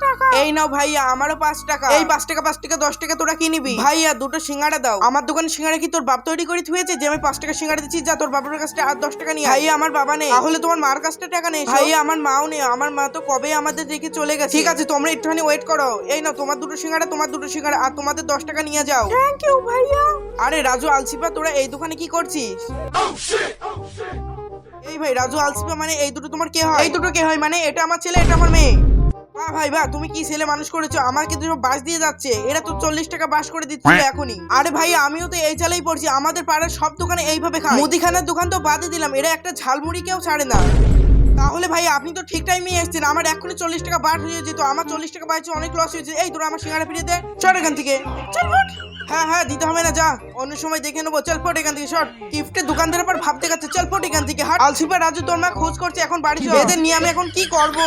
টাকা। এই নাও ভাইয়া, আমারও 5 টাকা। এই 5 টাকা 5 টাকা 10 টাকা তোরা কি নিবি? ভাইয়া দুটো সিঙ্গাড়া দাও। আমার দোকানে সিঙ্গাড়া কি তোর বাপ তৈরি করে থুয়েছে যে আমি 5 টাকা সিঙ্গাড়া দিচ্ছি? যা তোর বাবার কাছ থেকে আর 10 টাকা নিয়ে। ভাইয়া আমার বাবা নেই। তাহলে তোমার মার কাছ থেকে টাকা নেই? ভাইয়া আমার মাও নেই, আমার মা তো কবে আমাদের রেখে চলে গেছে। ঠিক আছে তোমরা একটুখানি ওয়েট করো। এই নাও তোমার দুটো সিঙ্গাড়া, তোমার দুটো সিঙ্গাড়া, আর তোমাদের 10 টাকা নিয়ে যাও। থ্যাংক ইউ ভাইয়া। আরে রাজু আলসিপা, তোরা এই দোকানে কি করছিস? এই ভাই রাজু আলসিপা মানে এই দুটো তোমার কে হয়? এই দুটো কে হয় মানে? এটা আমার ছেলে, এটা আমার মেয়ে। বাহ ভাই বাহ, তুমি কি ছেলে মানুষ করেছো? আমার কিন্তু সব বাস দিয়ে যাচ্ছে। এরা তো 40 টাকা বাস করে দিচ্ছিল এখনই। আরে ভাই আমিও তো এই চালেই পড়ছি। আমাদের পাড়ার সব দোকানে এইভাবে খায়। মুদিখানার দোকান তো বাদই দিলাম, এরা একটা ঝালমুড়ি কেউ ছাড়ে না। তাহলে ভাই আপনি তো ঠিক টাইমে এসেছেন। আমার এখনই 40 টাকা বাস হয়ে যেত। আমার 40 টাকা বাড়ছে, অনেক লস হয়েছে। এই তোরা আমার সিঙ্গাড়া ফিরিয়ে দে। চল এখান থেকে, চল ফট। হ্যাঁ হ্যাঁ দিতে হবে না, যা অন্য সময় দেখে নেবো। চল ফট এখান থেকে, শর্ট। গিফটের দোকানদারের পর ভাবতে গেছে। চল ফট এখান থেকে, হাট। আলসিপা রাজু তোর মা খোঁজ করছে, এখন বাড়ি চল। এদের নিয়ে আমি এখন কি করবো?